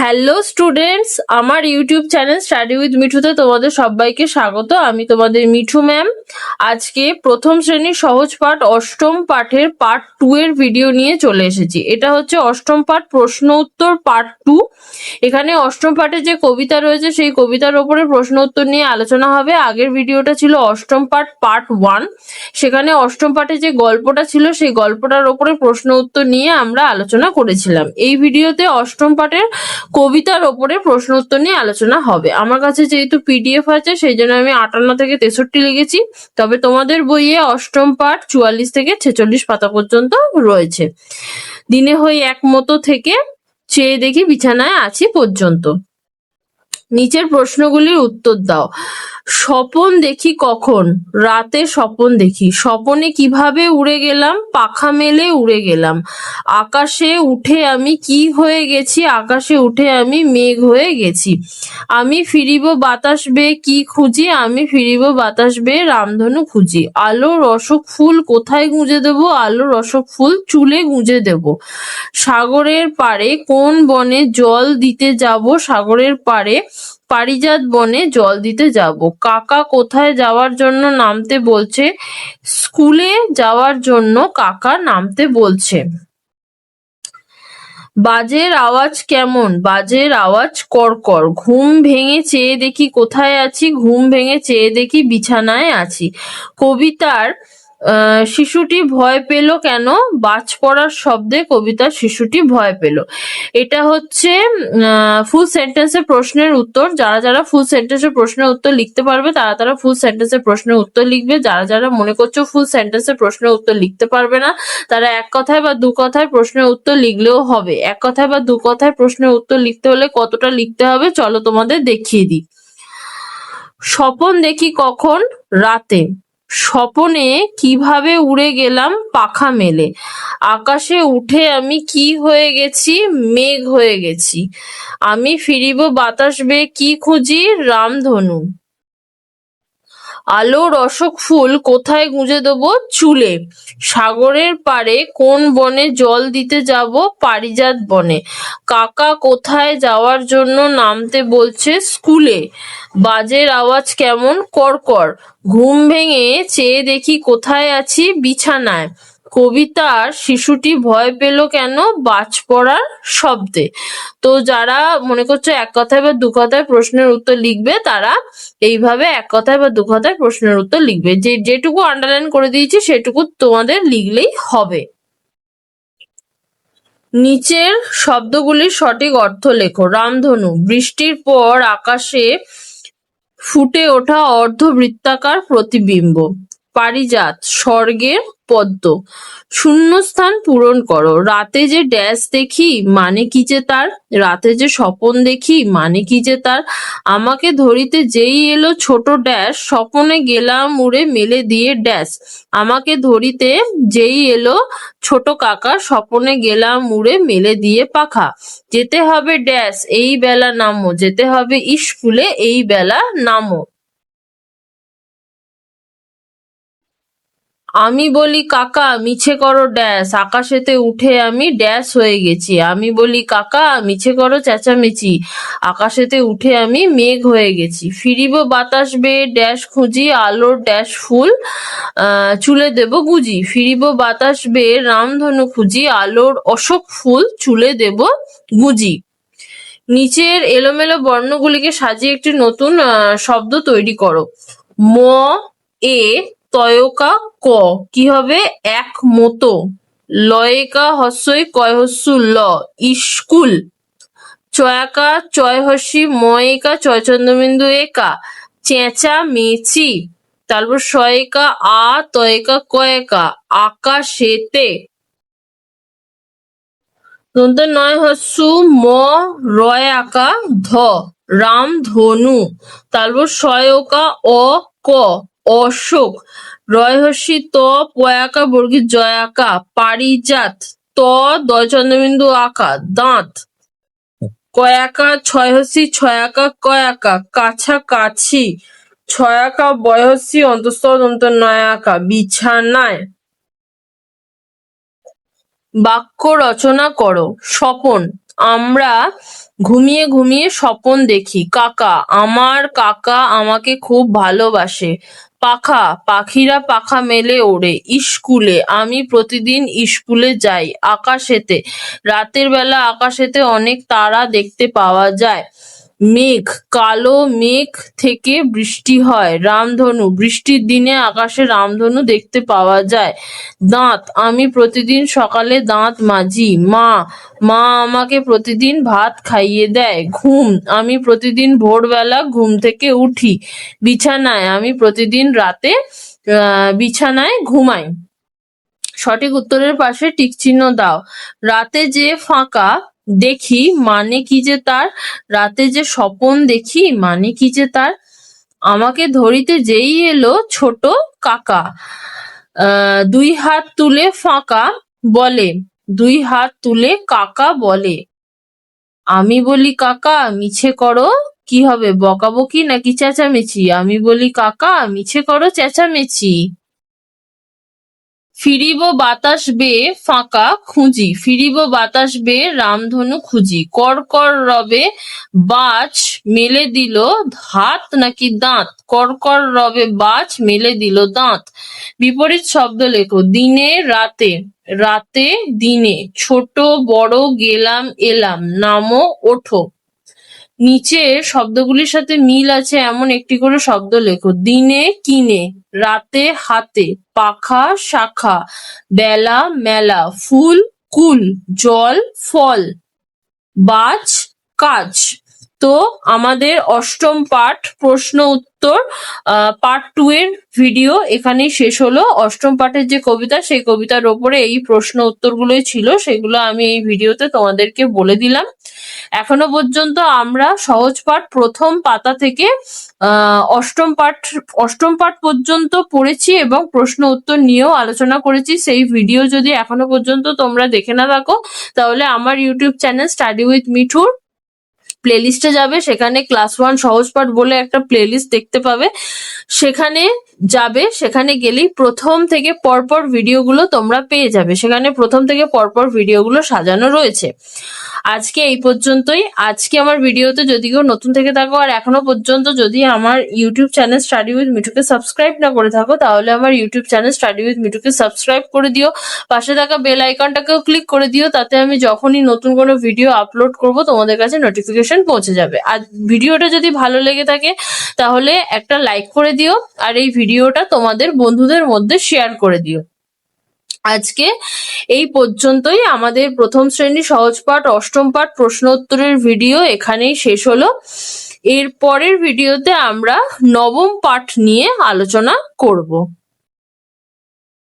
Hello students, আমার YouTube channel study with মিঠুতে তোমাদের সবাইকে স্বাগত। আমি তোমাদের মিঠু ম্যাম। আজকে প্রথম শ্রেণীর সহজ পাঠ অষ্টম পাঠের পার্ট 2 এর ভিডিও নিয়ে চলে এসেছি। এটা হচ্ছে অষ্টম পাঠ প্রশ্ন উত্তর পার্ট 2। এখানে অষ্টম পাঠে যে কবিতা রয়েছে সেই কবিতার ওপরে প্রশ্ন উত্তর নিয়ে আলোচনা হবে। আগের ভিডিওটা ছিল অষ্টম পাঠ পার্ট 1, সেখানে অষ্টম পাঠে যে গল্পটা ছিল সেই গল্পটার ওপরে প্রশ্ন উত্তর নিয়ে আমরা আলোচনা করেছিলাম। এই ভিডিওতে অষ্টম পাঠের কবিতার ওপরে প্রশ্ন উত্তর নিয়ে আলোচনা হবে। আমার কাছে যেহেতু পিডিএফ আছে সেই জন্য আমি 58 থেকে 63 লিখেছি, তবে তোমাদের বইয়ে অষ্টম পাঠ 44 থেকে 46 পাতা পর্যন্ত রয়েছে। দিনে হই এক মতো থেকে চেয়ে দেখি বিছানায় আছি পর্যন্ত। নিচের প্রশ্নগুলির উত্তর দাও। স্বপন দেখি কখন? রাতে স্বপন দেখি। স্বপনে কিভাবে উড়ে গেলাম? পাখা মেলে উড়ে গেলাম। আকাশে উঠে আমি কি হয়ে গেছি? আকাশে উঠে আমি মেঘ হয়ে গেছি। আমি ফিরিব বাতাস বেয়ে কি খুঁজি? আমি ফিরিব বাতাস বেয়ে রামধনু খুঁজি। আলোর অশোক ফুল কোথায় গুঁজে দেব? আলোর অশোক ফুল চুলে গুঁজে দেব। সাগরের পাড়ে কোন বনে জল দিতে যাব? সাগরের পাড়ে পারিজাত বনে জল দিতে যাব। কাকা কোথায় যাওয়ার জন্য নামতে বলছে? স্কুলে যাওয়ার জন্য কাকা নামতে বলছে। বাজের আওয়াজ কেমন? বাজের আওয়াজ কড়কড়। ঘুম ভেঙে চেয়ে দেখি কোথায় আছি? ঘুম ভেঙে চেয়ে দেখি বিছানায় আছি। কবিতার শিশুটি ভয় পেল কেন? বাজ পড়ার শব্দে কবিতার শিশুটি ভয় পেল। এটা হচ্ছে ফুল সেন্টেন্সের প্রশ্নের উত্তর। যারা যারা ফুল সেন্টেন্সের প্রশ্নের উত্তর লিখতে পারবে তারা তারা ফুল সেন্টেন্সের প্রশ্নের উত্তর লিখবে। যারা যারা মনে করছো ফুল সেন্টেন্সের প্রশ্নের উত্তর লিখতে পারবে না তারা এক কথায় বা দু কথায় প্রশ্নের উত্তর লিখলেও হবে। এক কথায় বা দু কথায় প্রশ্নের উত্তর লিখতে হলে কতটা লিখতে হবে চলো তোমাদের দেখিয়ে দিই। স্বপন দেখি কখন? রাতে। স্বপনে কিভাবে উড়ে গেলাম? পাখা মেলে। আকাশে উঠে আমি কি হয়ে গেছি? মেঘ হয়ে গেছি। আমি ফিরিব বাতাস বেয়ে কি খুঁজি? রামধনু। আলোর অশোক ফুল কোথায় গুঁজে দেবো? চুলে। সাগরের পাড়ে কোন বনে জল দিতে যাব? পারিজাত বনে। কাকা কোথায় যাওয়ার জন্য নামতে বলছে? স্কুলে। বাজের আওয়াজ কেমন? কড়কড়। ঘুম ভেঙে চেয়ে দেখি কোথায় আছি? বিছানায়। কবিতার শিশুটি ভয় পেল কেন? বাজ পড়ার শব্দে। তো যারা মনে করছো এক কথায় বা দু কথায় প্রশ্নের উত্তর লিখবে তারা এইভাবে এক কথায় বা দু কথায় প্রশ্নের উত্তর লিখবে। যেটুকু আন্ডারলাইন করে দিয়েছি সেটুকু তোমাদের লিখলেই হবে। নিচের শব্দগুলির সঠিক অর্থ লেখো। রামধনু, বৃষ্টির পর আকাশে ফুটে ওঠা অর্ধবৃত্তাকার প্রতিবিম্ব। পারিজাত, স্বর্গের পদ্ম। শূন্যস্থান পূরণ করো। রাতে যে ড্যাশ দেখি মানে কি যে তার? রাতে যে স্বপন দেখি মানে কি যে তার? আমাকে ধরিতে যেই এলো ছোট ড্যাশ, স্বপনে গেলাম উড়ে মেলে দিয়ে ড্যাশ। আমাকে ধরিতে যেই এলো ছোট কাকা, স্বপনে গেলাম উড়ে মেলে দিয়ে পাখা। যেতে হবে ড্যাশ, এই বেলা নামো। যেতে হবে স্কুলে, এই বেলা নামো। আমি বলি কাকা মিছে করো ড্যাশ, আকাশেতে উঠে আমি ড্যাশ হয়ে গেছি। আমি বলি কাকা মিছে করো চেঁচামেচি, আকাশেতে উঠে আমি মেঘ হয়ে গেছি। ফিরিব বাতাস বেয়ে ড্যাশ খুঁজি, আলোর ড্যাশ ফুল চুলে দেব গুজি। ফিরিব বাতাস বেয়ে রামধনু খুঁজি, আলোর অশোক ফুল চুলে দেব গুজি। নিচের এলোমেলো বর্ণগুলিকে সাজিয়ে একটি নতুন শব্দ তৈরি করো। ম এ তয়কা ক কি হবে? এক মতো। লয়কা হস্যই কয় হস্যু ল, স্কুল। চয়াকা চয় হস্যি ময়িকা চয় চন্দ্রবিন্দু একা, চেঁচা মেচি। তারপর শয়কা আ তয়কা কয়কা, আকাশেতে। দন্ত নয় হস্যু ম রয় আকা ধ, রামধনু। তারপর শয়কা অ ক, অশোক। রয় হস্যি ত পয়াকা বর্গীর জয়াকা, পারিজাত। ত দয় চন্দ্রবিন্দু আকা, দাঁত। কয়াকা ছয় হস্যি ছয়াকা কয়াকা, কাছাকাছি। ছয়াকা বয় হস্যি অন্তঃস্থ দন্ত নয়াকা, বিছানায়। বাক্য রচনা করো। স্বপন, আমরা ঘুমিয়ে ঘুমিয়ে স্বপন দেখি। কাকা, আমার কাকা আমাকে খুব ভালোবাসে। পাখা, পাখিরা পাখা মেলে ওড়ে। স্কুলে, আমি প্রতিদিন স্কুলে যাই। আকাশেতে, রাতের বেলা আকাশেতে অনেক তারা দেখতে পাওয়া যায়। মেঘ, কালো মেঘ থেকে বৃষ্টি হয়। রামধনু, বৃষ্টির দিনে আকাশে রামধনু দেখতে পাওয়া যায়। দাঁত, আমি প্রতিদিন সকালে দাঁত মাজি। মা, মা আমাকে প্রতিদিন ভাত খাইয়ে দেয়। ঘুম, আমি প্রতিদিন ভোরবেলা ঘুম থেকে উঠি। বিছানায়, আমি প্রতিদিন রাতে বিছানায় ঘুমাই। সঠিক উত্তরের পাশে টিক চিহ্ন দাও। রাতে যে ফাঁকা দেখি মানে কি যে তার? রাতে যে স্বপন দেখি মানে কি যে তার? আমাকে ধরিতে যেই এলো ছোট কাকা, দুই হাত তুলে ফাঁকা বলে, দুই হাত তুলে কাকা বলে। আমি বলি কাকা মিছে করো, কি হবে বকাবকি নাকি চেঁচামেচি? আমি বলি কাকা মিছে করো চেঁচামেচি। ফিরিব বাতাস বেয়ে ফাঁকা খুঁজি, ফিরিব বাতাস বেয়ে রামধনু খুঁজি। কর কর রবে বাজ মেলে দিল হাত নাকি দাঁত? কর কর রবে বাজ মেলে দিল দাঁত। বিপরীত শব্দ লেখো। দিনে রাতে, রাতে দিনে। ছোট বড় গেলাম এলাম, নামো ওঠো। নিচে শব্দগুলির সাথে মিল আছে এমন একটি করে শব্দ লেখো। দিনে কিনে, রাতে হাতে, পাখা শাখা, বেলা মেলা, ফুল কুল, জল ফল, বাজ কাজ। তো আমাদের অষ্টম পাঠ প্রশ্ন উত্তর পার্ট 2 এর ভিডিও এখানেই শেষ হলো। অষ্টম পাঠের যে কবিতা, সেই কবিতার ওপরে এই প্রশ্ন উত্তরগুলোই ছিল, সেগুলো আমি এই ভিডিওতে তোমাদেরকে বলে দিলাম। এখনো পর্যন্ত আমরা সহজ পাঠ প্রথম পাতা থেকে অষ্টম পাঠ পর্যন্ত পড়েছি এবং প্রশ্ন উত্তর নিয়েও আলোচনা করেছি। সেই ভিডিও যদি এখনো পর্যন্ত তোমরা দেখে না থাকো, তাহলে আমার ইউটিউব চ্যানেল স্টাডি উইথ মিঠুর প্লেলিস্টে যাবে, সেখানে ক্লাস 1 সহজ পাঠ বলে একটা প্লেলিস্ট দেখতে পাবে। সেখানে যাবে, সেখানে গেলেই প্রথম থেকে পরপর ভিডিওগুলো তোমরা পেয়ে যাবে। সেখানে প্রথম থেকে পরপর ভিডিওগুলো সাজানো রয়েছে। আজকে এই পর্যন্তই। আজকে আমার ভিডিওতে যদি কেউ নতুন থেকে থাকো আর এখনো পর্যন্ত যদি আমার ইউটিউব চ্যানেল স্টাডি উইথ মিঠুকে সাবস্ক্রাইব না করে থাকো, তাহলে আমার ইউটিউব চ্যানেল স্টাডি উইথ মিঠুকে সাবস্ক্রাইব করে দিও। পাশে থাকা বেল আইকনটাকেও ক্লিক করে দিও, তাতে আমি যখনই নতুন কোনো ভিডিও আপলোড করব তোমাদের কাছে নোটিফিকেশন পৌঁছে যাবে। আর ভিডিওটা যদি ভালো লেগে থাকে তাহলে একটা লাইক করে দিও, আর এই ভিডিওটা তোমাদের বন্ধুদের মধ্যে শেয়ার করে দিও। আজকে এই পর্যন্তই। আমাদের প্রথম শ্রেণী সহজ পাঠ অষ্টম পাঠ প্রশ্ন উত্তরের ভিডিও এখানেই শেষ হলো। এর পরের ভিডিওতে আমরা নবম পাঠ নিয়ে আলোচনা করব।